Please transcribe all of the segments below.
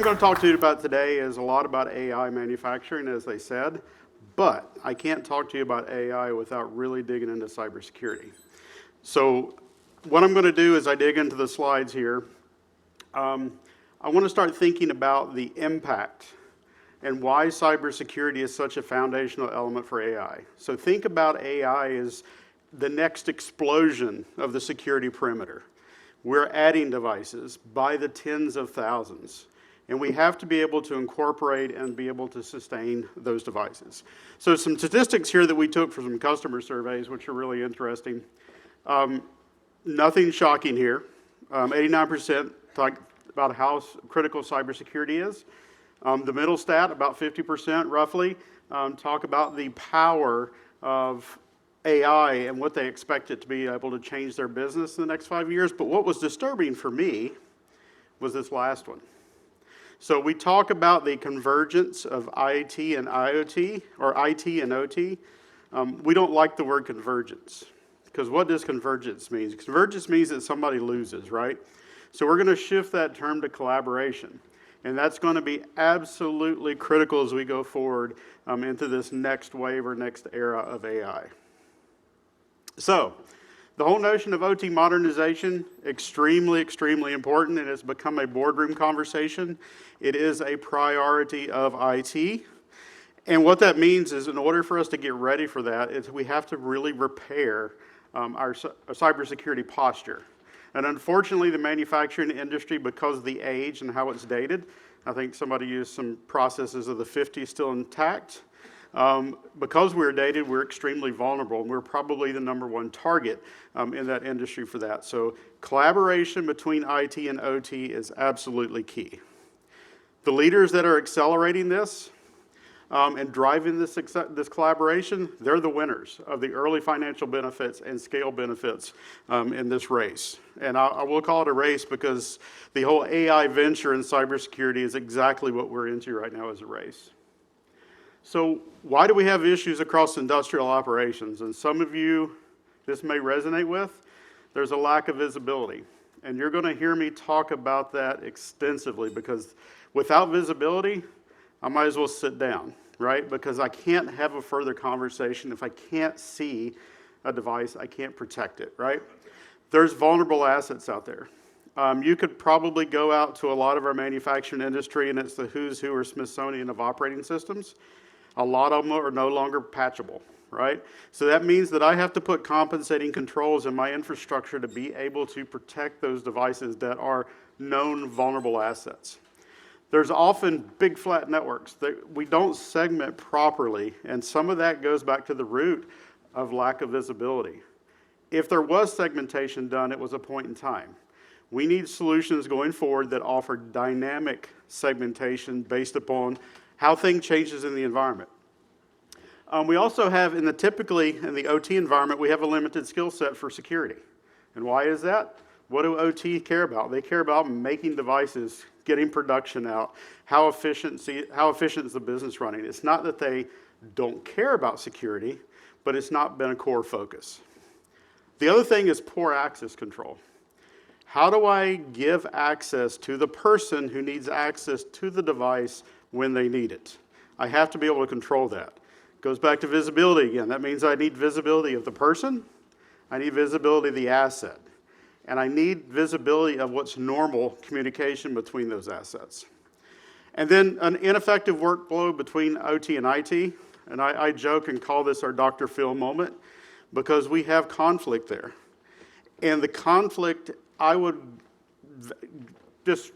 I'm going to talk to you about today is a lot about AI manufacturing, as they said, but I can't talk to you about AI without really digging into cybersecurity. So what I'm going to do as I dig into the slides here, I want to start thinking about the impact and why cybersecurity is such a foundational element for AI. So think about AI as the next explosion of the security perimeter. We're adding devices by the tens of thousands, and we have to be able to incorporate and be able to sustain those devices. So some statistics here that we took from some customer surveys, which are really interesting. Nothing shocking here. 89% talk about how critical cybersecurity is. The middle stat, about 50% roughly, talk about the power of AI and what they expect it to be able to change their business in the next 5 years. But what was disturbing for me was this last one. So we talk about the convergence of IT and IoT, or IT and OT. We don't like the word convergence, because what does convergence mean? Convergence means that somebody loses, right? So we're going to shift that term to collaboration. And that's going to be absolutely critical as we go forward into this next wave or next era of AI. So, the whole notion of OT modernization, extremely, extremely important, and it's become a boardroom conversation. It is a priority of IT. And what that means is in order for us to get ready for that, is we have to really repair our cybersecurity posture. And unfortunately, the manufacturing industry, because of the age and how it's dated, I think somebody used some processes of the 50s still intact. Because we're dated, we're extremely vulnerable, and we're probably the #1 target in that industry for that. So collaboration between IT and OT is absolutely key. The leaders that are accelerating this and driving this collaboration, they're the winners of the early financial benefits and scale benefits in this race. And I will call it a race because the whole AI venture in cybersecurity is exactly what we're into right now as a race. So why do we have issues across industrial operations? And some of you, this may resonate with. There's a lack of visibility. And you're going to hear me talk about that extensively, because without visibility, I might as well sit down, right? Because I can't have a further conversation if I can't see a device, I can't protect it, right? There's vulnerable assets out there. You could probably go out to a lot of our manufacturing industry, and it's the who's who or Smithsonian of operating systems. A lot of them are no longer patchable, right? So that means that I have to put compensating controls in my infrastructure to be able to protect those devices that are known vulnerable assets. There's often big flat networks that we don't segment properly, and some of that goes back to the root of lack of visibility. If there was segmentation done, it was a point in time. We need solutions going forward that offer dynamic segmentation based upon how things changes in the environment. We also have, typically in the OT environment, we have a limited skill set for security. And why is that? What do OT care about? They care about making devices, getting production out, how efficient is the business running. It's not that they don't care about security, but it's not been a core focus. The other thing is poor access control. How do I give access to the person who needs access to the device when they need it? I have to be able to control that. Goes back to visibility again. That means I need visibility of the person, I need visibility of the asset, and I need visibility of what's normal communication between those assets. And then an ineffective workflow between OT and IT, and I joke and call this our Dr. Phil moment, because we have conflict there. And the conflict, I would just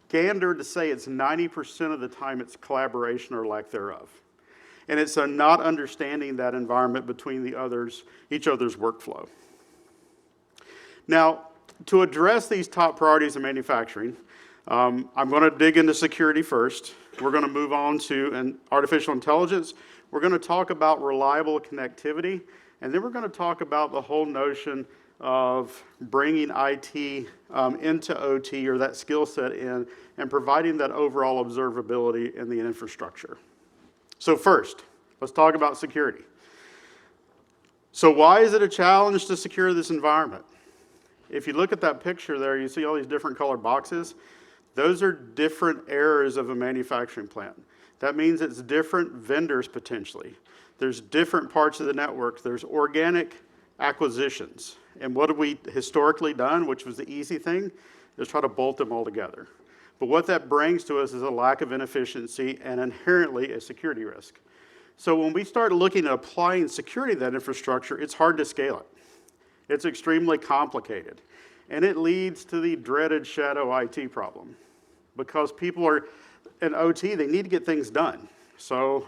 gander to say it's 90% of the time it's collaboration or lack thereof. And it's a not understanding that environment between each other's workflow. Now, to address these top priorities in manufacturing, I'm going to dig into security first. We're going to move on to artificial intelligence. We're going to talk about reliable connectivity, and then we're going to talk about the whole notion of bringing IT into OT, or that skill set in, and providing that overall observability in the infrastructure. So first, let's talk about security. So why is it a challenge to secure this environment? If you look at that picture there, you see all these different colored boxes. Those are different eras of a manufacturing plant. That means it's different vendors potentially. There's different parts of the network. There's organic acquisitions. And what have we historically done, which was the easy thing, is try to bolt them all together. But what that brings to us is a lack of inefficiency and inherently a security risk. So when we start looking at applying security to that infrastructure, it's hard to scale it. It's extremely complicated. And it leads to the dreaded shadow IT problem. Because people are, in OT, they need to get things done. So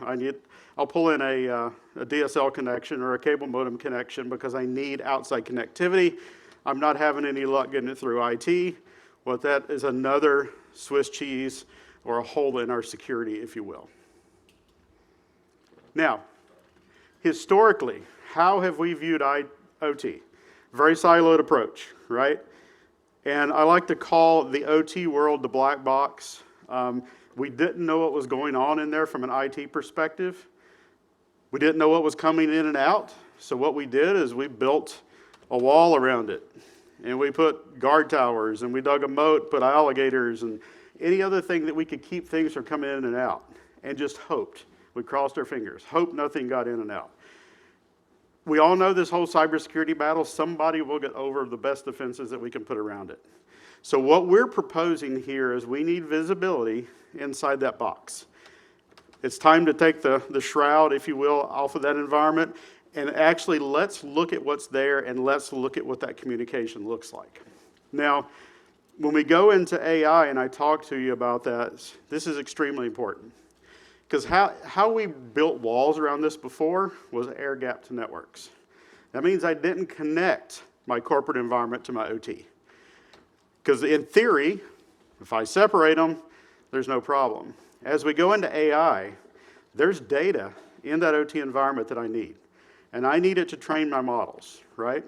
I'll pull in a DSL connection or a cable modem connection because I need outside connectivity. I'm not having any luck getting it through IT. Well, that is another Swiss cheese or a hole in our security, if you will. Now, historically, how have we viewed IoT? Very siloed approach, right? And I like to call the OT world the black box. We didn't know what was going on in there from an IT perspective. We didn't know what was coming in and out. So what we did is we built a wall around it. And we put guard towers, and we dug a moat, put alligators, and any other thing that we could keep things from coming in and out. And just hoped. We crossed our fingers. Hope nothing got in and out. We all know this whole cybersecurity battle, somebody will get over the best defenses that we can put around it. So what we're proposing here is we need visibility inside that box. It's time to take the shroud, if you will, off of that environment, and actually let's look at what's there and let's look at what that communication looks like. Now, when we go into AI and I talk to you about that, this is extremely important. Because how we built walls around this before was air-gapped networks. That means I didn't connect my corporate environment to my OT. Because in theory, if I separate them, there's no problem. As we go into AI, there's data in that OT environment that I need. And I need it to train my models, right?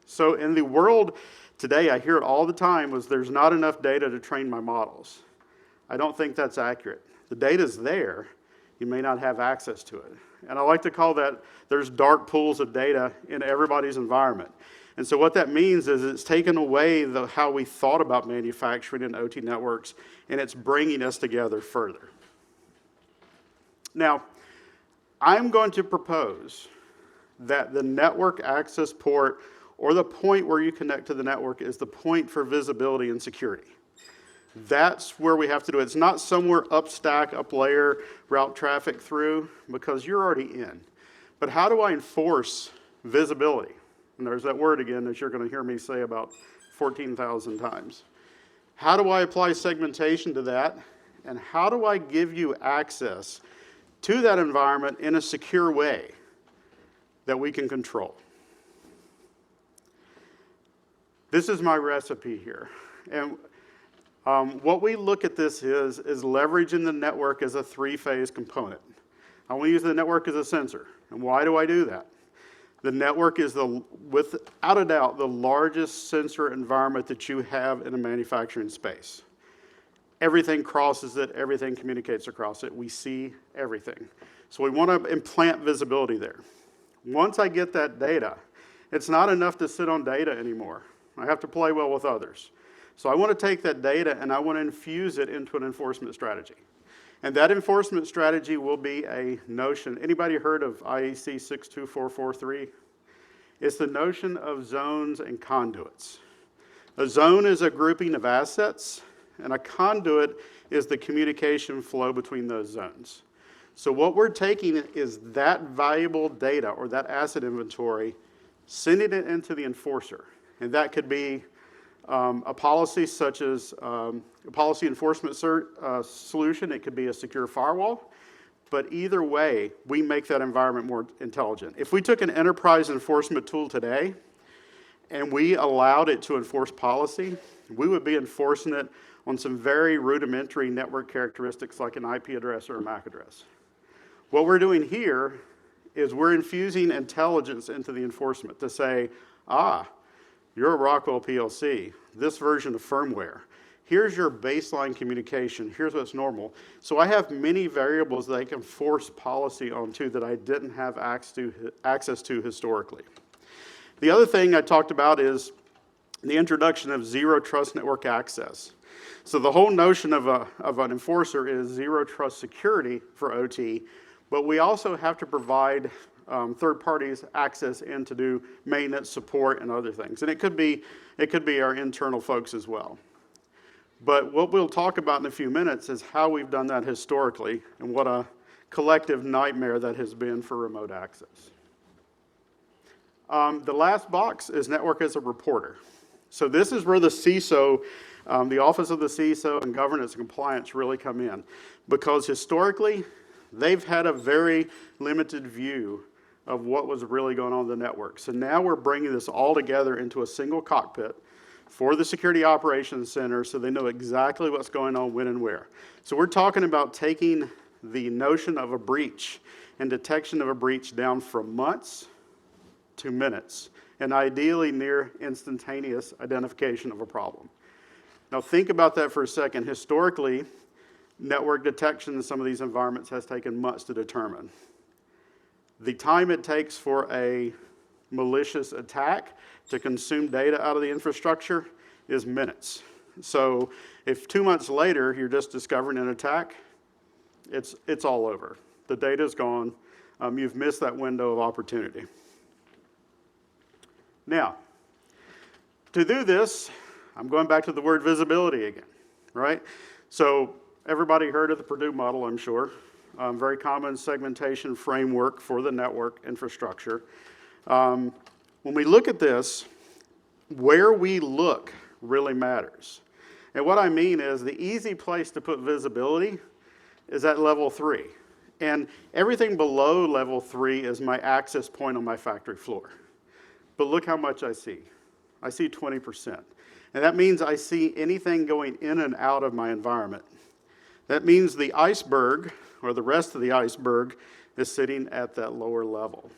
So in the world today, I hear it all the time, was there's not enough data to train my models. I don't think that's accurate. The data's there. You may not have access to it. And I like to call that, there's dark pools of data in everybody's environment. And so what that means is it's taken away how we thought about manufacturing and OT networks, and it's bringing us together further. Now, I'm going to propose that the network access port or the point where you connect to the network is the point for visibility and security. That's where we have to do it. It's not somewhere up stack, up layer, route traffic through, because you're already in. But how do I enforce visibility? And there's that word again that you're going to hear me say about 14,000 times. How do I apply segmentation to that? And how do I give you access to that environment in a secure way that we can control? This is my recipe here. And what we look at this is leveraging the network as a three-phase component. I want to use the network as a sensor. And why do I do that? The network is, without a doubt, the largest sensor environment that you have in a manufacturing space. Everything crosses it, everything communicates across it. We see everything. So we want to implant visibility there. Once I get that data, it's not enough to sit on data anymore. I have to play well with others. So I want to take that data and I want to infuse it into an enforcement strategy. And that enforcement strategy will be a notion. Anybody heard of IEC 62443? It's the notion of zones and conduits. A zone is a grouping of assets, and a conduit is the communication flow between those zones. So what we're taking is that valuable data or that asset inventory, sending it into the enforcer. And that could be a policy such as a policy enforcement solution. It could be a secure firewall. But either way, we make that environment more intelligent. If we took an enterprise enforcement tool today and we allowed it to enforce policy, we would be enforcing it on some very rudimentary network characteristics like an IP address or a MAC address. What we're doing here is we're infusing intelligence into the enforcement to say, you're a Rockwell PLC, this version of firmware. Here's your baseline communication. Here's what's normal. So I have many variables that I can force policy onto that I didn't have access to historically. The other thing I talked about is the introduction of zero trust network access. So the whole notion of an enforcer is zero trust security for OT, but we also have to provide third parties access in to do maintenance, support, and other things. And it could be our internal folks as well. But what we'll talk about in a few minutes is how we've done that historically and what a collective nightmare that has been for remote access. The last box is network as a reporter. So this is where the CISO, the Office of the CISO and Governance and Compliance really come in, because historically, they've had a very limited view of what was really going on in the network. So now we're bringing this all together into a single cockpit for the Security Operations Center so they know exactly what's going on when and where. So we're talking about taking the notion of a breach and detection of a breach down from months to minutes, and ideally near instantaneous identification of a problem. Now think about that for a second. Historically, network detection in some of these environments has taken months to determine. The time it takes for a malicious attack to consume data out of the infrastructure is minutes. So if 2 months later you're just discovering an attack, it's all over. The data's gone. You've missed that window of opportunity. Now, to do this, I'm going back to the word visibility again, right? So everybody heard of the Purdue model, I'm sure. Very common segmentation framework for the network infrastructure. When we look at this, where we look really matters. And what I mean is the easy place to put visibility is at level 3. And everything below level 3 is my access point on my factory floor. But look how much I see. I see 20%. And that means I see anything going in and out of my environment. That means the iceberg, or the rest of the iceberg, is sitting at that lower level.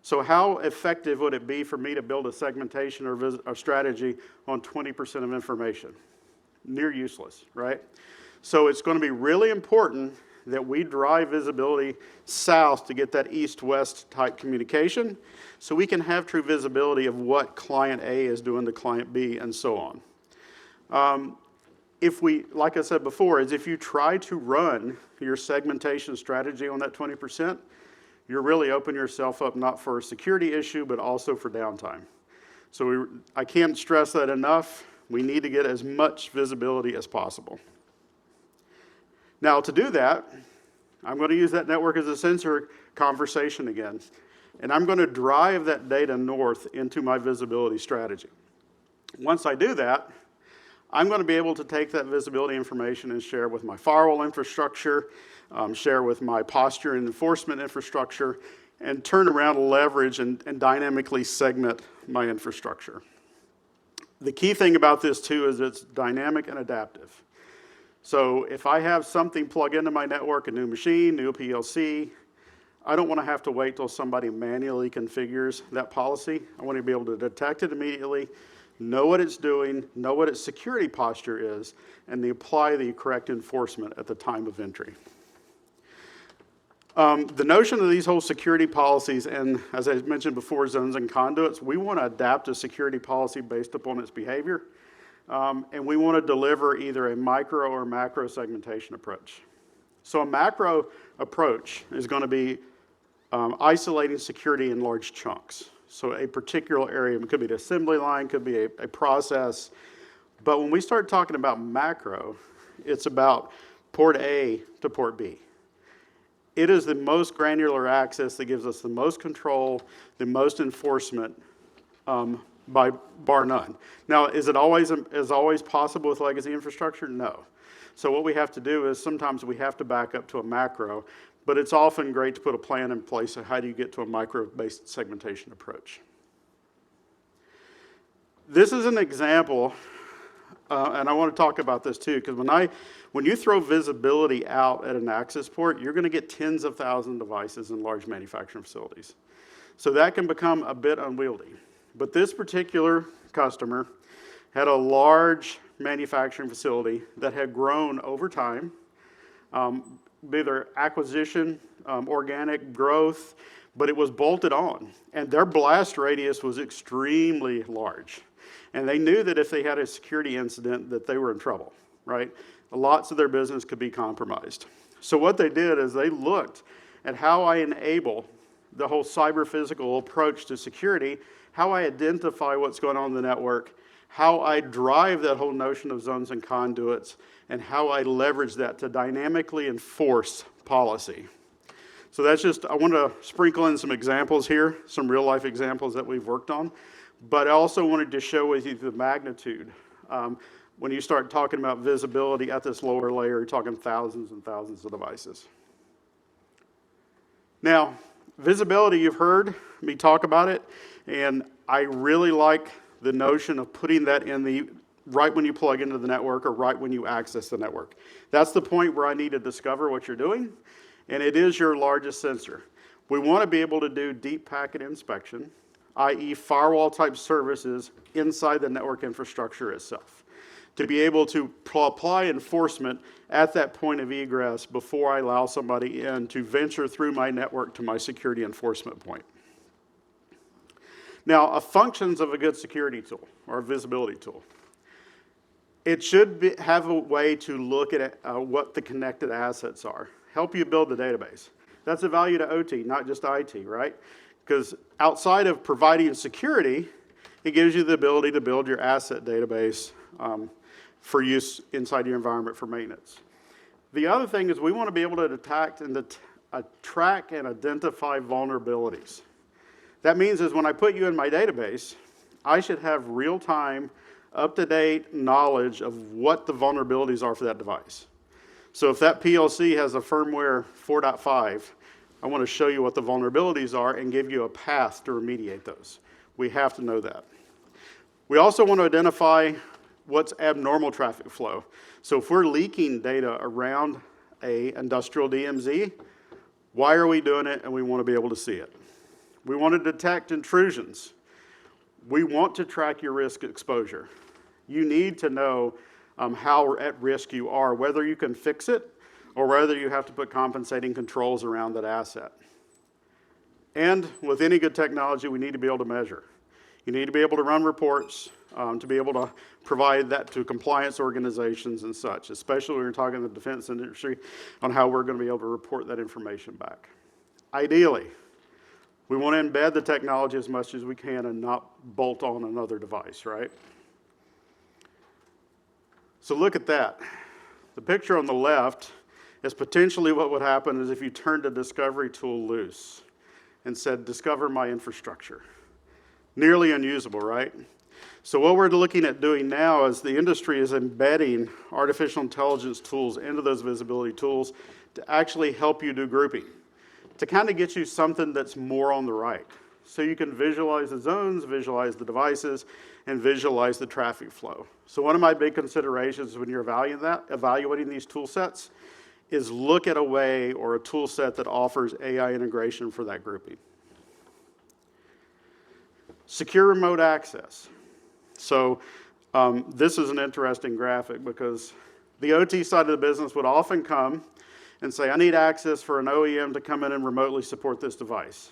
So how effective would it be for me to build a segmentation or strategy on 20% of information? Near useless, right? So it's going to be really important that we drive visibility south to get that east-west type communication so we can have true visibility of what client A is doing to client B and so on. Like I said before, if you try to run your segmentation strategy on that 20%, you're really opening yourself up not for a security issue, but also for downtime. So I can't stress that enough. We need to get as much visibility as possible. Now, to do that, I'm going to use that network as a sensor conversation again, and I'm going to drive that data north into my visibility strategy. Once I do that, I'm going to be able to take that visibility information and share with my firewall infrastructure, share with my posture and enforcement infrastructure, and turn around, leverage, and dynamically segment my infrastructure. The key thing about this, too, is it's dynamic and adaptive. So if I have something plug into my network, a new machine, new PLC, I don't want to have to wait till somebody manually configures that policy. I want to be able to detect it immediately, know what it's doing, know what its security posture is, and apply the correct enforcement at the time of entry. The notion of these whole security policies, and as I mentioned before, zones and conduits, we want to adapt a security policy based upon its behavior. And we want to deliver either a micro or macro segmentation approach. So a macro approach is going to be isolating security in large chunks. So a particular area, it could be the assembly line, could be a process. But when we start talking about macro, it's about port A to port B. It is the most granular access that gives us the most control, the most enforcement, by bar none. Now, is it always possible with legacy infrastructure? No. So what we have to do is sometimes we have to back up to a macro, but it's often great to put a plan in place of how do you get to a micro-based segmentation approach. This is an example, and I want to talk about this too, because when you throw visibility out at an access port, you're going to get tens of thousands of devices in large manufacturing facilities. So that can become a bit unwieldy. But this particular customer had a large manufacturing facility that had grown over time. be their acquisition, organic growth, but it was bolted on. And their blast radius was extremely large. And they knew that if they had a security incident that they were in trouble, right? Lots of their business could be compromised. So what they did is they looked at how I enable the whole cyber-physical approach to security, how I identify what's going on in the network, how I drive that whole notion of zones and conduits, and how I leverage that to dynamically enforce policy. So that's just, I want to sprinkle in some examples here, some real-life examples that we've worked on, but I also wanted to show with you the magnitude. When you start talking about visibility at this lower layer, you're talking thousands and thousands of devices. Now, visibility, you've heard me talk about it, and I really like the notion of putting that in the right when you plug into the network or right when you access the network. That's the point where I need to discover what you're doing, and it is your largest sensor. We want to be able to do deep packet inspection, i.e. firewall type services inside the network infrastructure itself, to be able to apply enforcement at that point of egress before I allow somebody in to venture through my network to my security enforcement point. Now, functions of a good security tool or a visibility tool. It should have a way to look at what the connected assets are, help you build the database. That's a value to OT, not just IT, right? Because outside of providing security, it gives you the ability to build your asset database for use inside your environment for maintenance. The other thing is we want to be able to detect and track and identify vulnerabilities. That means is when I put you in my database, I should have real-time, up-to-date knowledge of what the vulnerabilities are for that device. So if that PLC has a firmware 4.5, I want to show you what the vulnerabilities are and give you a path to remediate those. We have to know that. We also want to identify what's abnormal traffic flow. So if we're leaking data around a industrial DMZ, why are we doing it? And we want to be able to see it. We want to detect intrusions. We want to track your risk exposure. You need to know how at risk you are, whether you can fix it or whether you have to put compensating controls around that asset. And with any good technology, we need to be able to measure. You need to be able to run reports, to be able to provide that to compliance organizations and such, especially when you're talking to the defense industry on how we're going to be able to report that information back. Ideally, we want to embed the technology as much as we can and not bolt on another device, right? So look at that. The picture on the left is potentially what would happen is if you turned a discovery tool loose and said, discover my infrastructure. Nearly unusable, right? So what we're looking at doing now is the industry is embedding artificial intelligence tools into those visibility tools to actually help you do grouping, to kind of get you something that's more on the right. So you can visualize the zones, visualize the devices, and visualize the traffic flow. So one of my big considerations when you're evaluating these tool sets is look at a way or a tool set that offers AI integration for that grouping. Secure remote access. So this is an interesting graphic because the OT side of the business would often come and say, I need access for an OEM to come in and remotely support this device.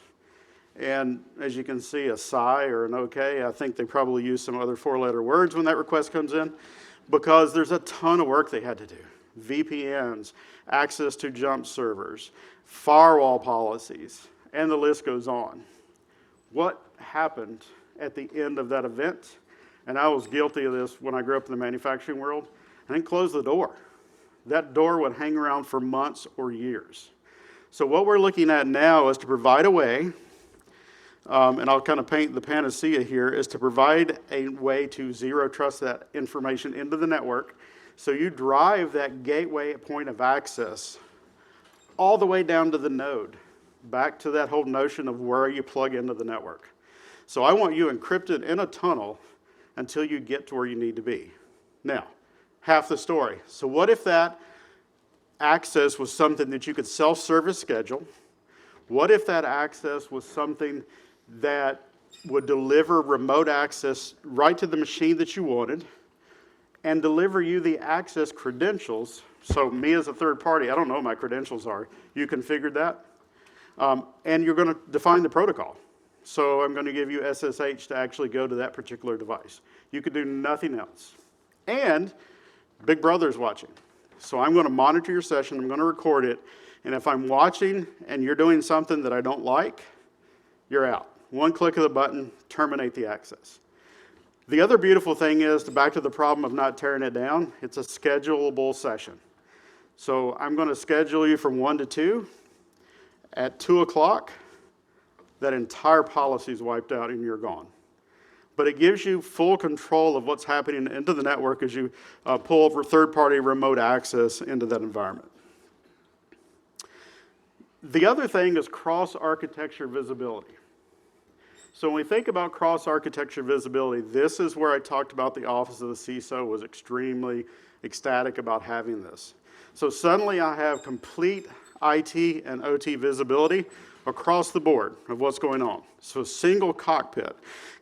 And as you can see, a SI or an OK, I think they probably use some other four-letter words when that request comes in because there's a ton of work they had to do. VPNs, access to jump servers, firewall policies, and the list goes on. What happened at the end of that event, and I was guilty of this when I grew up in the manufacturing world, I didn't close the door. That door would hang around for months or years. So what we're looking at now is to provide a way, and I'll kind of paint the panacea here, is to provide a way to zero trust that information into the network. So you drive that gateway point of access all the way down to the node, back to that whole notion of where you plug into the network. So I want you encrypted in a tunnel until you get to where you need to be. Now, half the story. So what if that access was something that you could self-service schedule? What if that access was something that would deliver remote access right to the machine that you wanted and deliver you the access credentials So me as a third party, I don't know what my credentials are. You configured that. And you're going to define the protocol. So I'm going to give you SSH to actually go to that particular device. You could do nothing else. And Big Brother's watching. So I'm going to monitor your session. I'm going to record it. And if I'm watching and you're doing something that I don't like, you're out. One click of the button, terminate the access. The other beautiful thing is, back to the problem of not tearing it down, it's a schedulable session. So I'm going to schedule you from 1 to 2. At 2 o'clock, that entire policy is wiped out and you're gone. But it gives you full control of what's happening into the network as you pull over third-party remote access into that environment. The other thing is cross-architecture visibility. So when we think about cross-architecture visibility, this is where I talked about the office of the CISO was extremely ecstatic about having this. So suddenly I have complete IT and OT visibility across the board of what's going on. So a single cockpit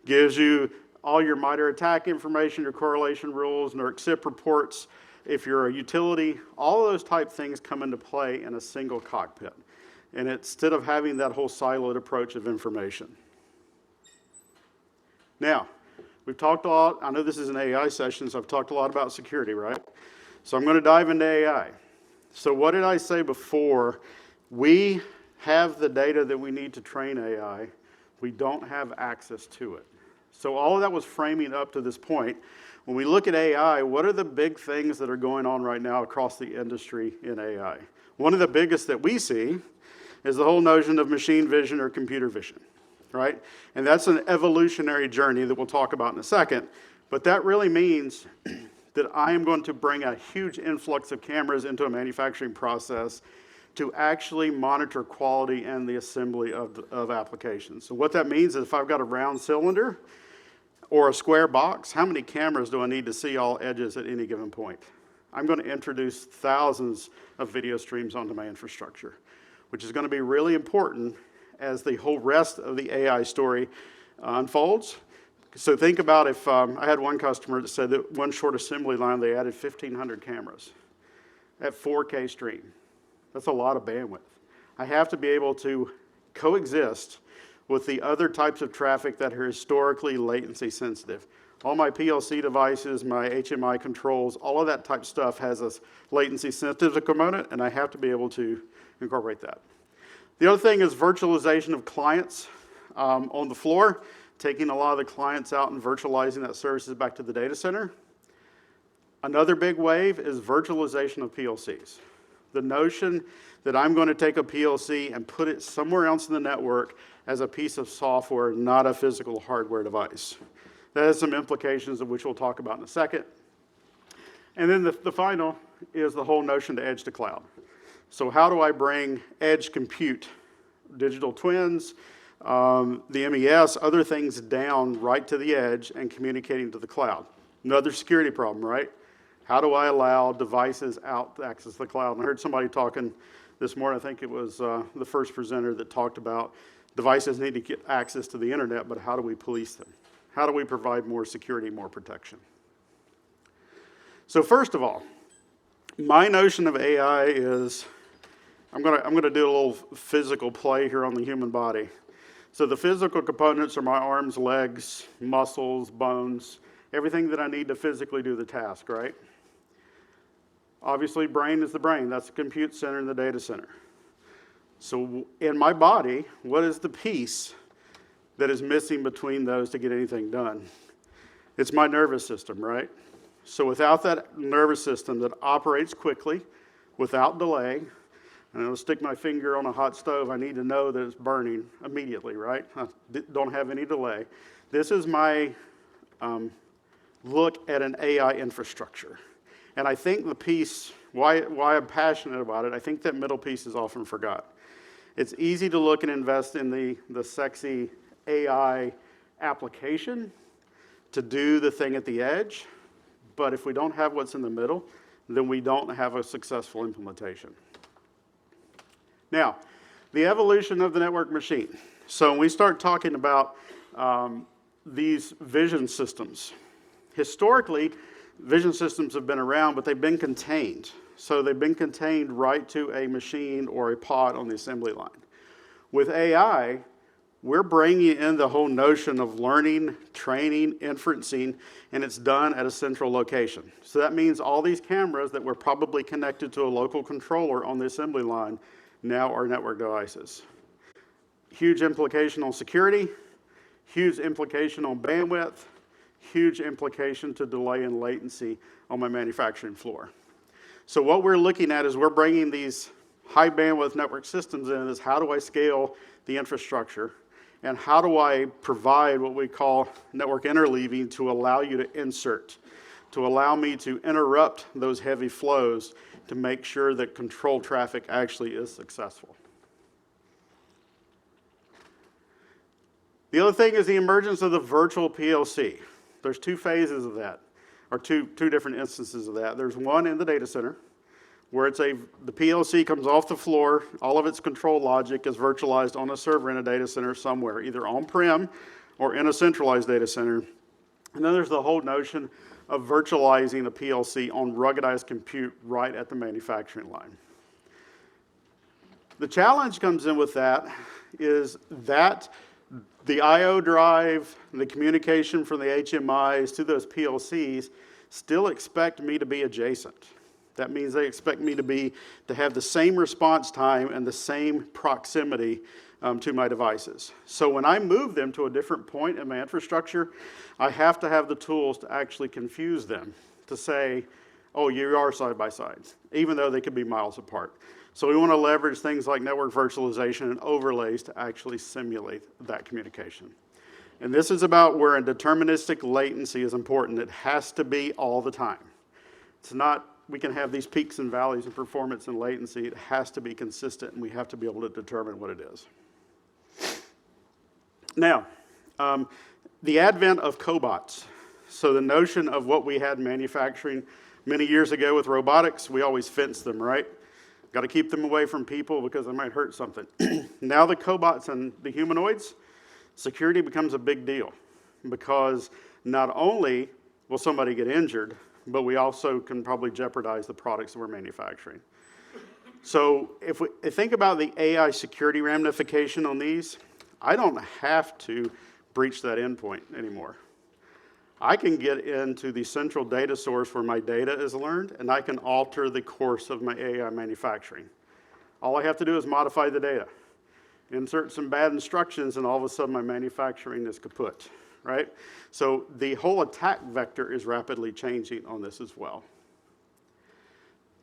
gives you all your MITRE attack information, your correlation rules, NERC SIP reports. If you're a utility, all of those type things come into play in a single cockpit. And instead of having that whole siloed approach of information. Now, we've talked a lot, I know this is an AI session, so I've talked a lot about security, right? So I'm going to dive into AI. So what did I say before? We have the data that we need to train AI. We don't have access to it. So all of that was framing up to this point. When we look at AI, what are the big things that are going on right now across the industry in AI? One of the biggest that we see is the whole notion of machine vision or computer vision, right? And that's an evolutionary journey that we'll talk about in a second. But that really means that I am going to bring a huge influx of cameras into a manufacturing process to actually monitor quality and the assembly of applications. So what that means is if I've got a round cylinder or a square box, how many cameras do I need to see all edges at any given point? I'm going to introduce thousands of video streams onto my infrastructure, which is going to be really important as the whole rest of the AI story unfolds. So think about if I had one customer that said that one short assembly line, they added 1,500 cameras at 4K stream. That's a lot of bandwidth. I have to be able to coexist with the other types of traffic that are historically latency sensitive. All my PLC devices, my HMI controls, all of that type of stuff has a latency sensitive component, and I have to be able to incorporate that. The other thing is virtualization of clients on the floor, taking a lot of the clients out and virtualizing that services back to the data center. Another big wave is virtualization of PLCs. The notion that I'm going to take a PLC and put it somewhere else in the network as a piece of software, not a physical hardware device. That has some implications of which we'll talk about in a second. And then the final is the whole notion to edge to cloud. So how do I bring edge compute, digital twins, the MES, other things down right to the edge and communicating to the cloud? Another security problem, right? How do I allow devices out to access the cloud? And I heard somebody talking this morning, I think it was the first presenter that talked about devices need to get access to the internet, but how do we police them? How do we provide more security, more protection? So first of all, my notion of AI is, I'm gonna do a little physical play here on the human body. So the physical components are my arms, legs, muscles, bones, everything that I need to physically do the task, right? Obviously, brain is the brain. That's the compute center and the data center. So in my body, what is the piece that is missing between those to get anything done? It's my nervous system, right? So without that nervous system that operates quickly, without delay, and I'll stick my finger on a hot stove, I need to know that it's burning immediately, right? I don't have any delay. This is my look at an AI infrastructure. And I think the piece, why I'm passionate about it, I think that middle piece is often forgot. It's easy to look and invest in the sexy AI application to do the thing at the edge, but if we don't have what's in the middle, then we don't have a successful implementation. Now, the evolution of the network machine. So when we start talking about these vision systems, historically, vision systems have been around, but they've been contained. So they've been contained right to a machine or a pod on the assembly line. With AI, we're bringing in the whole notion of learning, training, inferencing, and it's done at a central location. So that means all these cameras that were probably connected to a local controller on the assembly line now are network devices. Huge implication on security, huge implication on bandwidth, huge implication to delay and latency on my manufacturing floor. So what we're looking at is we're bringing these high bandwidth network systems in is how do I scale the infrastructure and how do I provide what we call network interleaving to allow you to insert, to allow me to interrupt those heavy flows to make sure that control traffic actually is successful. The other thing is the emergence of the virtual PLC. There's two phases of that, or two different instances of that. There's one in the data center, where the PLC comes off the floor, all of its control logic is virtualized on a server in a data center somewhere, either on-prem or in a centralized data center. And then there's the whole notion of virtualizing a PLC on ruggedized compute right at the manufacturing line. The challenge comes in with that is that the I/O drive, the communication from the HMIs to those PLCs still expect me to be adjacent. That means they expect me to have the same response time and the same proximity to my devices. So when I move them to a different point in my infrastructure, I have to have the tools to actually confuse them, to say, oh, you are side by side, even though they could be miles apart. So we want to leverage things like network virtualization and overlays to actually simulate that communication. And this is about where a deterministic latency is important. It has to be all the time. It's not, we can have these peaks and valleys in performance and latency. It has to be consistent, and we have to be able to determine what it is. Now, the advent of cobots. So the notion of what we had in manufacturing many years ago with robotics, we always fenced them, right? Got to keep them away from people because they might hurt something. Now the cobots and the humanoids, security becomes a big deal because not only will somebody get injured, but we also can probably jeopardize the products that we're manufacturing. So if we think about the AI security ramification on these, I don't have to breach that endpoint anymore. I can get into the central data source where my data is learned, and I can alter the course of my AI manufacturing. All I have to do is modify the data, insert some bad instructions, and all of a sudden my manufacturing is kaput, right? So the whole attack vector is rapidly changing on this as well.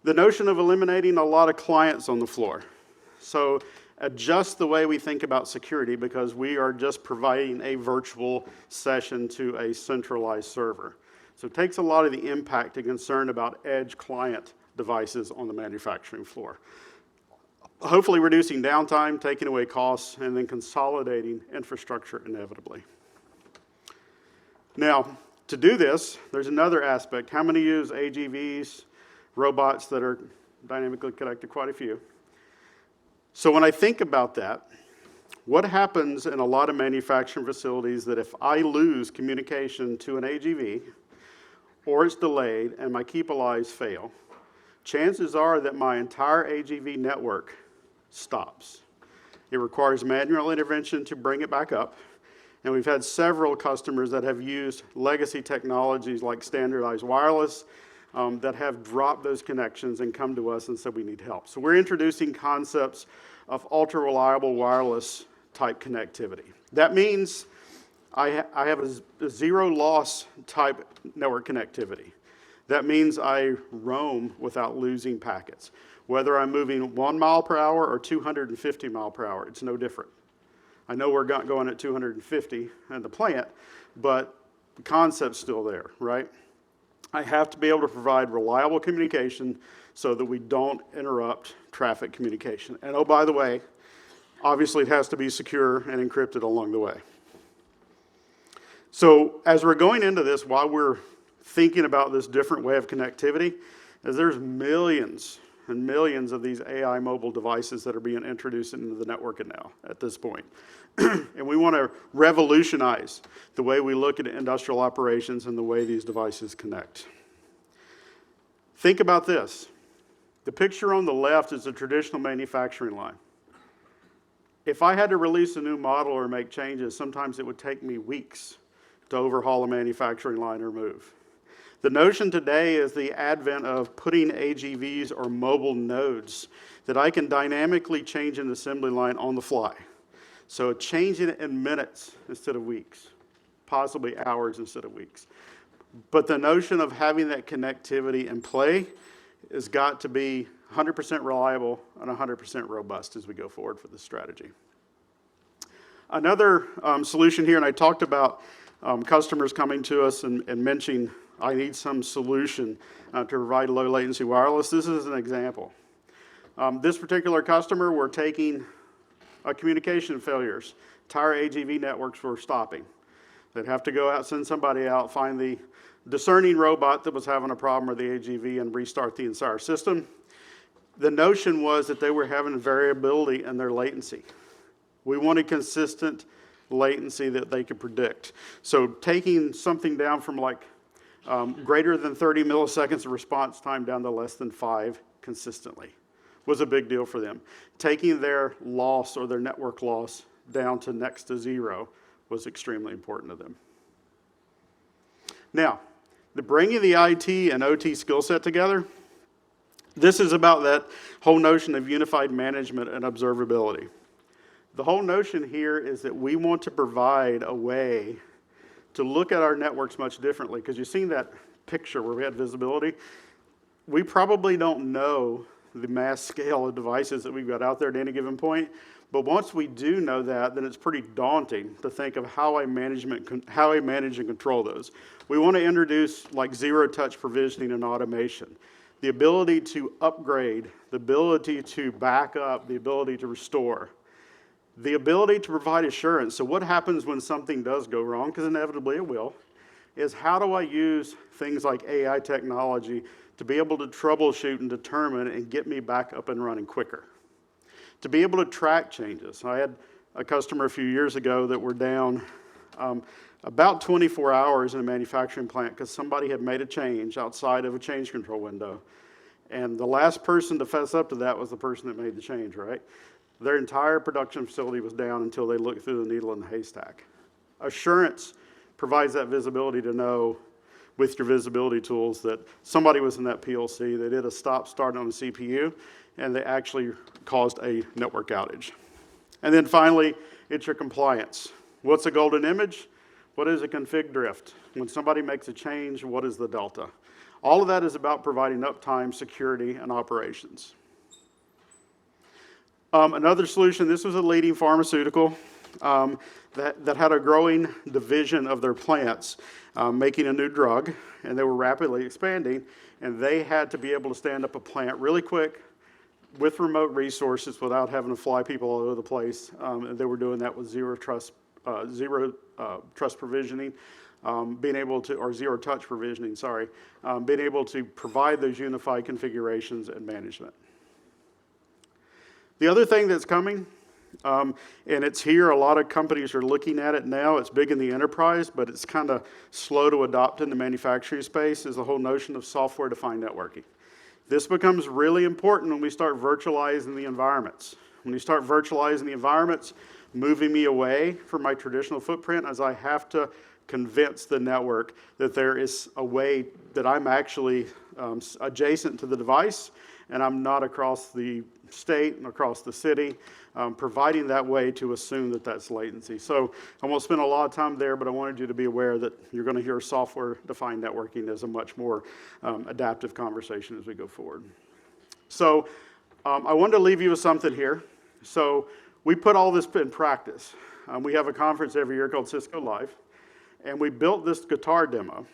The notion of eliminating a lot of clients on the floor. So adjust the way we think about security because we are just providing a virtual session to a centralized server. So it takes a lot of the impact and concern about edge client devices on the manufacturing floor. Hopefully reducing downtime, taking away costs, and then consolidating infrastructure inevitably. Now, to do this, there's another aspect. How many use AGVs, robots that are dynamically connected? Quite a few. So when I think about that, what happens in a lot of manufacturing facilities that if I lose communication to an AGV, or it's delayed and my keep alives fail, chances are that my entire AGV network stops. It requires manual intervention to bring it back up. And we've had several customers that have used legacy technologies like standardized wireless that have dropped those connections and come to us and said we need help. So we're introducing concepts of ultra-reliable wireless type connectivity. That means I have a zero loss type network connectivity. That means I roam without losing packets. Whether I'm moving 1 mile per hour or 250 mile per hour, it's no different. I know we're not going at 250 in the plant, but the concept's still there, right? I have to be able to provide reliable communication so that we don't interrupt traffic communication. And oh, by the way, obviously it has to be secure and encrypted along the way. So as we're going into this, while we're thinking about this different way of connectivity, is there's millions and millions of these AI mobile devices that are being introduced into the network now at this point. And we want to revolutionize the way we look at industrial operations and the way these devices connect. Think about this. The picture on the left is a traditional manufacturing line. If I had to release a new model or make changes, sometimes it would take me weeks to overhaul a manufacturing line or move. The notion today is the advent of putting AGVs or mobile nodes that I can dynamically change an assembly line on the fly. So changing it in minutes instead of weeks, possibly hours instead of weeks. But the notion of having that connectivity in play has got to be 100% reliable and 100% robust as we go forward for this strategy. Another solution here, and I talked about customers coming to us and mentioning, I need some solution to provide low latency wireless. This is an example. This particular customer, we're taking communication failures. Entire AGV networks were stopping. They'd have to go out, send somebody out, find the discerning robot that was having a problem with the AGV and restart the entire system. The notion was that they were having variability in their latency. We wanted consistent latency that they could predict. So taking something down from like greater than 30 milliseconds of response time down to less than 5 consistently was a big deal for them. Taking their loss or their network loss down to next to 0 was extremely important to them. Now, the bringing the IT and OT skill set together, this is about that whole notion of unified management and observability. The whole notion here is that we want to provide a way to look at our networks much differently, because you've seen that picture where we had visibility. We probably don't know the mass scale of devices that we've got out there at any given point, but once we do know that, then it's pretty daunting to think of how I manage and control those. We want to introduce like zero-touch provisioning and automation, the ability to upgrade, the ability to back up, the ability to restore, the ability to provide assurance. So what happens when something does go wrong, because inevitably it will, is how do I use things like AI technology to be able to troubleshoot and determine and get me back up and running quicker. To be able to track changes. I had a customer a few years ago that were down about 24 hours in a manufacturing plant because somebody had made a change outside of a change control window. And the last person to fess up to that was the person that made the change, right? Their entire production facility was down until they looked through the needle in the haystack. Assurance provides that visibility to know with your visibility tools that somebody was in that PLC, they did a stop-start on the CPU, and they actually caused a network outage. And then finally, it's your compliance. What's a golden image? What is a config drift? When somebody makes a change, what is the delta? All of that is about providing uptime, security, and operations. Another solution, this was a leading pharmaceutical that had a growing division of their plants making a new drug, and they were rapidly expanding, and they had to be able to stand up a plant really quick with remote resources without having to fly people all over the place. And they were doing that with zero trust provisioning, being able to, or zero touch provisioning, sorry, being able to provide those unified configurations and management. The other thing that's coming, and it's here, a lot of companies are looking at it now, it's big in the enterprise, but it's kind of slow to adopt in the manufacturing space, is the whole notion of software-defined networking. This becomes really important when we start virtualizing the environments. When you start virtualizing the environments, moving me away from my traditional footprint, as I have to convince the network that there is a way that I'm actually adjacent to the device, and I'm not across the state and across the city, providing that way to assume that that's latency. So I won't spend a lot of time there, but I wanted you to be aware that you're going to hear software-defined networking as a much more adaptive conversation as we go forward. So I wanted to leave you with something here. So we put all this in practice. We have a conference every year called Cisco Live, and we built this guitar demo.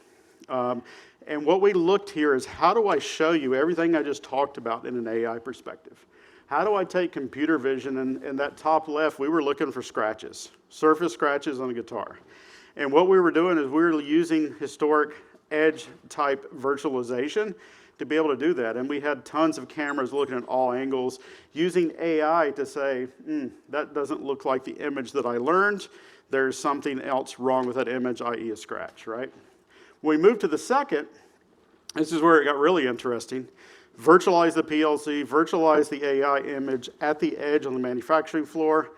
And what we looked here is, how do I show you everything I just talked about in an AI perspective? How do I take computer vision, and in that top left, we were looking for scratches, surface scratches on a guitar. And what we were doing is we were using historic edge type virtualization to be able to do that. And we had tons of cameras looking at all angles, using AI to say, that doesn't look like the image that I learned. There's something else wrong with that image, i.e. a scratch, right? When we moved to the second, this is where it got really interesting. virtualize the PLC, virtualize the AI image at the edge on the manufacturing floor,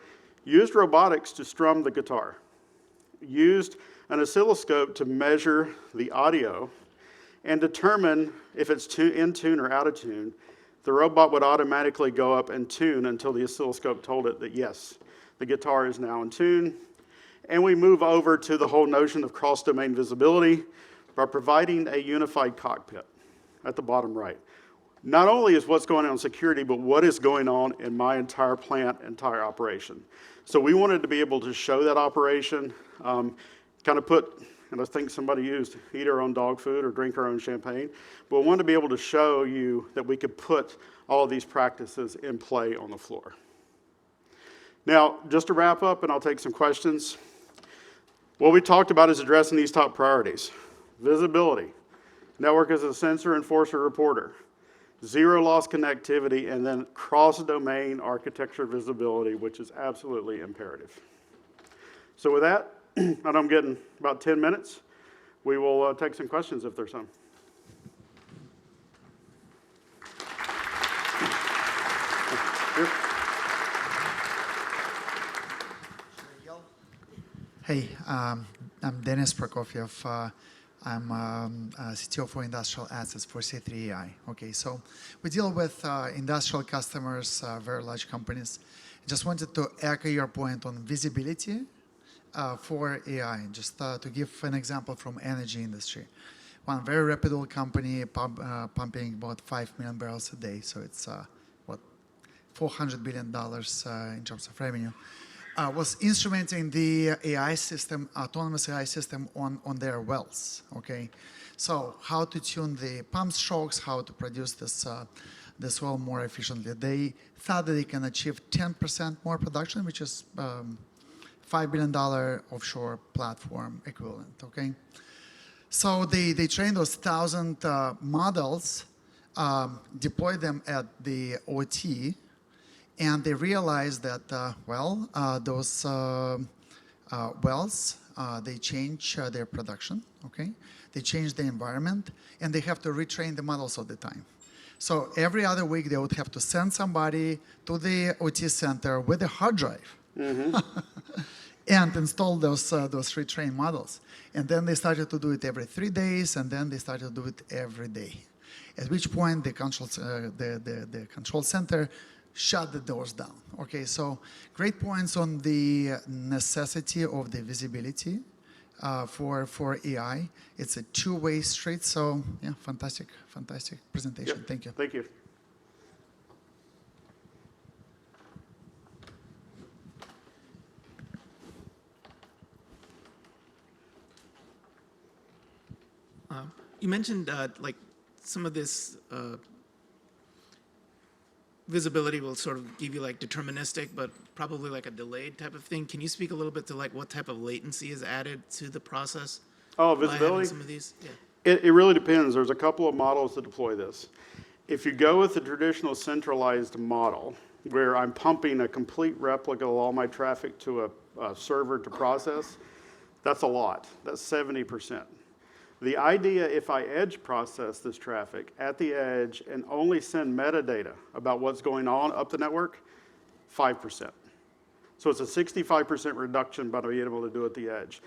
used robotics to strum the guitar, used an oscilloscope to measure the audio and determine if it's in tune or out of tune. The robot would automatically go up and tune until the oscilloscope told it that yes, the guitar is now in tune. And we move over to the whole notion of cross-domain visibility by providing a unified cockpit at the bottom right. Not only is what's going on in security, but what is going on in my entire plant, entire operation. So we wanted to be able to show that operation, kind of put, and I think somebody used eat our own dog food or drink our own champagne, but we wanted to be able to show you that we could put all of these practices in play on the floor. Now, just to wrap up, and I'll take some questions. What we talked about is addressing these top priorities. Visibility, network as a sensor, enforcer, reporter, zero loss connectivity, and then cross-domain architecture visibility, which is absolutely imperative. So with that, and I'm getting about 10 minutes, we will take some questions if there's some. Here. Hey, I'm Denis Prokofiev. I'm CTO for Industrial Assets for C3AI. Okay, so we deal with industrial customers, very large companies. Just wanted to echo your point on visibility for AI. Just to give an example from energy industry. One very reputable company pumping about 5 million barrels a day. So it's what, $400 billion in terms of revenue. Was instrumenting the AI system, autonomous AI system on their wells, okay? So how to tune the pump strokes, how to produce this well more efficiently. They thought that they can achieve 10% more production, which is $5 billion offshore platform equivalent, okay? So they trained those 1,000 models, deployed them at the OT, and they realized that, those wells, they change their production, okay? They change the environment, and they have to retrain the models all the time. So every other week, they would have to send somebody to the OT center with a hard drive and install those retrained models. And then they started to do it every 3 days, and then they started to do it every day. At which point, the control center shut the doors down. Okay, so great points on the necessity of the visibility for AI. It's a two-way street, so yeah, fantastic presentation. Yep. Thank you. Thank you. You mentioned like some of this visibility will sort of give you like deterministic, but probably like a delayed type of thing. Can you speak a little bit to like what type of latency is added to the process? Oh, by visibility? having some of these? Yeah. It really depends. There's a couple of models that deploy this. If you go with the traditional centralized model, where I'm pumping a complete replica of all my traffic to a server to process, that's a lot. That's 70%. The idea, if I edge process this traffic at the edge and only send metadata about what's going on up the network, 5%. So it's a 65% reduction by being able to do it at the edge.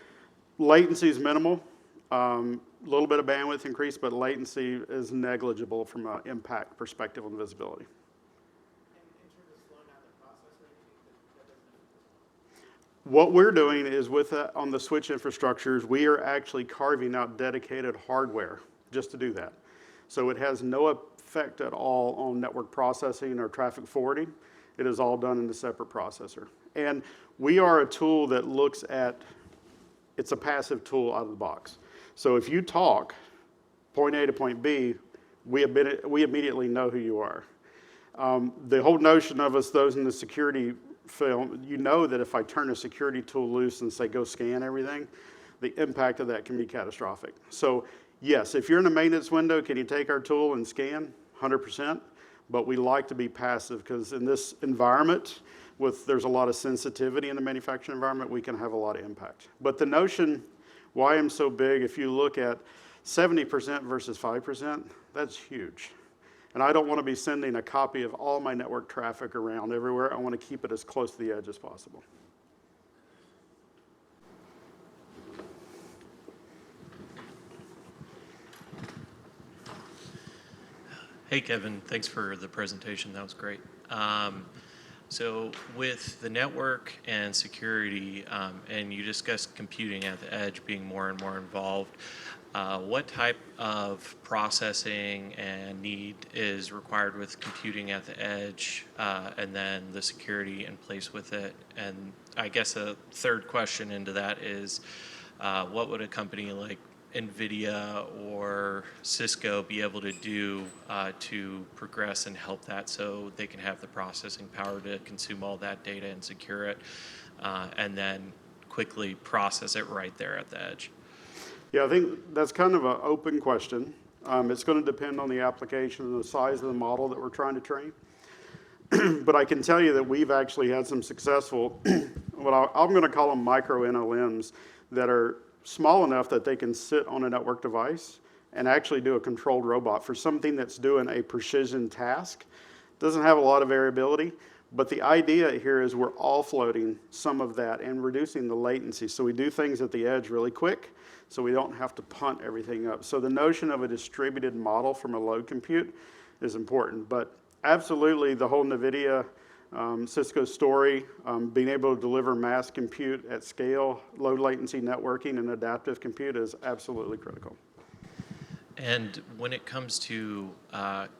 Latency is minimal, a little bit of bandwidth increase, but latency is negligible from an impact perspective on visibility. What we're doing is on the switch infrastructures, we are actually carving out dedicated hardware just to do that. So it has no effect at all on network processing or traffic forwarding. It is all done in a separate processor. And we are a tool that looks at, it's a passive tool out of the box. So if you talk point A to point B, we immediately know who you are. The whole notion of us, those in the security film, you know that if I turn a security tool loose and say, go scan everything, the impact of that can be catastrophic. So yes, if you're in a maintenance window, can you take our tool and scan? 100%. But we like to be passive because in this environment, there's a lot of sensitivity in the manufacturing environment, we can have a lot of impact. But the notion, why I'm so big, if you look at 70% versus 5%, that's huge. And I don't want to be sending a copy of all my network traffic around everywhere. I want to keep it as close to the edge as possible. Hey, Kevin, thanks for the presentation. That was great. So with the network and security, and you discussed computing at the edge being more and more involved, what type of processing and need is required with computing at the edge, and then the security in place with it? And I guess a third question into that is, what would a company like NVIDIA or Cisco be able to do to progress and help that so they can have the processing power to consume all that data and secure it, and then quickly process it right there at the edge? Yeah, I think that's kind of an open question. It's going to depend on the application and the size of the model that we're trying to train. But I can tell you that we've actually had some successful, what I'm going to call them micro NLMs, that are small enough that they can sit on a network device and actually do a controlled robot for something that's doing a precision task. Doesn't have a lot of variability, but the idea here is we're offloading some of that and reducing the latency. So we do things at the edge really quick, so we don't have to punt everything up. So the notion of a distributed model from a load compute is important. But absolutely, the whole NVIDIA Cisco story, being able to deliver mass compute at scale, low latency networking, and adaptive compute is absolutely critical. And when it comes to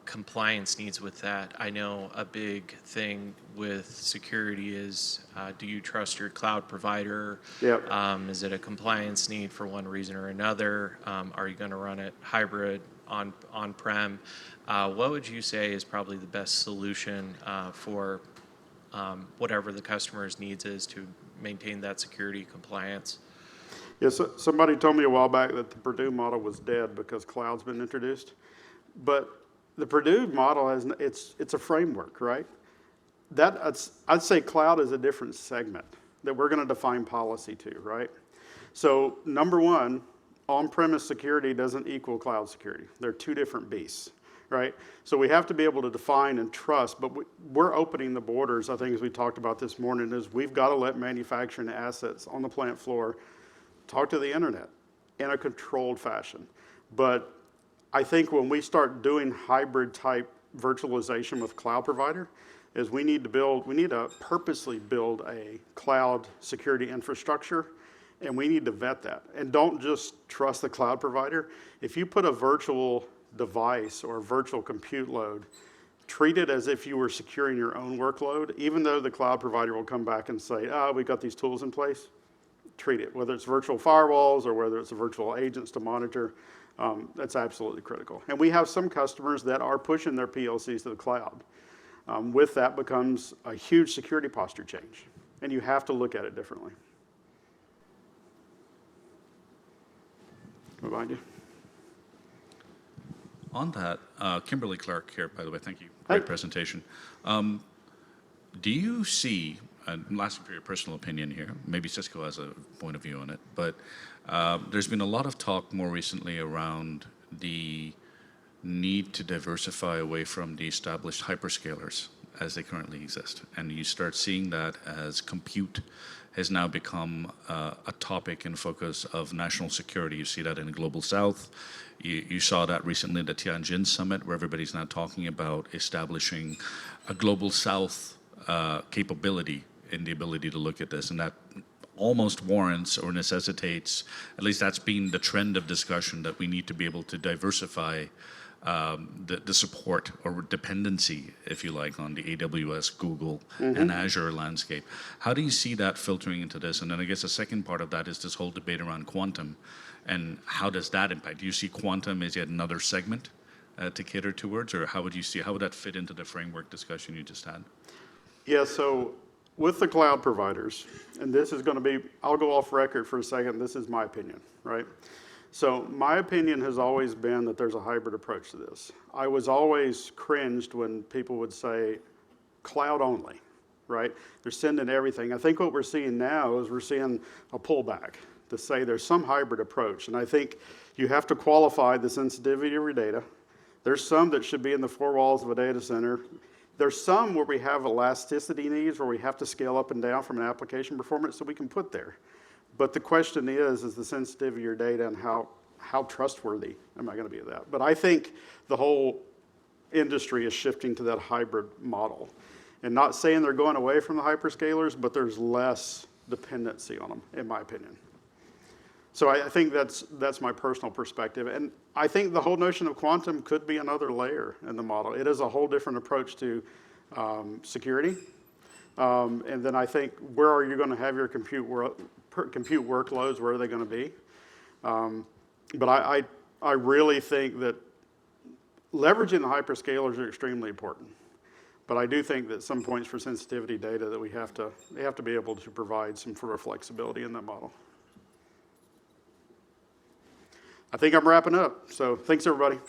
compliance needs with that, I know a big thing with security is, do you trust your cloud provider? Yep. Is it a compliance need for one reason or another? Are you going to run it hybrid on-prem? What would you say is probably the best solution for whatever the customer's needs is to maintain that security compliance? Yeah, so somebody told me a while back that the Purdue model was dead because cloud's been introduced. But the Purdue model it's a framework, right? I'd say cloud is a different segment that we're going to define policy to, right? So number one, on-premise security doesn't equal cloud security. They're two different beasts, right? So we have to be able to define and trust, but we're opening the borders, I think, as we talked about this morning, is we've got to let manufacturing assets on the plant floor talk to the internet in a controlled fashion. But I think when we start doing hybrid type virtualization with cloud provider, is we need to purposely build a cloud security infrastructure, and we need to vet that. And don't just trust the cloud provider. If you put a virtual device or a virtual compute load, treat it as if you were securing your own workload, even though the cloud provider will come back and say, we've got these tools in place. Treat it, whether it's virtual firewalls or whether it's virtual agents to monitor, that's absolutely critical. And we have some customers that are pushing their PLCs to the cloud. With that becomes a huge security posture change, and you have to look at it differently. Behind you. On that, Kimberly Clark here, by the way, thank you. Hi. Great presentation. Do you see, I'm asking for your personal opinion here, maybe Cisco has a point of view on it, but there's been a lot of talk more recently around the need to diversify away from the established hyperscalers as they currently exist. And you start seeing that as compute has now become a topic and focus of national security. You see that in the Global South. You saw that recently at the Tianjin Summit, where everybody's now talking about establishing a Global South capability in the ability to look at this. And that almost warrants or necessitates, at least that's been the trend of discussion, that we need to be able to diversify the support or dependency, if you like, on the AWS, Google, and Azure landscape. How do you see that filtering into this? And then I guess the second part of that is this whole debate around quantum, and how does that impact? Do you see quantum as yet another segment to cater towards, or how would that fit into the framework discussion you just had? Yeah, so with the cloud providers, and this is going to be, I'll go off record for a second, this is my opinion, right? So my opinion has always been that there's a hybrid approach to this. I was always cringed when people would say cloud only, right? They're sending everything. I think what we're seeing now is we're seeing a pullback to say there's some hybrid approach. And I think you have to qualify the sensitivity of your data, There's some that should be in the four walls of a data center. There's some where we have elasticity needs, where we have to scale up and down from an application performance, so we can put there. But the question is the sensitivity of your data and how trustworthy am I going to be at that? But I think the whole industry is shifting to that hybrid model. And not saying they're going away from the hyperscalers, but there's less dependency on them, in my opinion. So I think that's my personal perspective. And I think the whole notion of quantum could be another layer in the model. It is a whole different approach to security. And then I think, where are you going to have your compute workloads? Where are they going to be? But I really think that leveraging the hyperscalers are extremely important. But I do think that some points for sensitivity data that we have to be able to provide some sort of flexibility in that model. I think I'm wrapping up. So thanks, everybody.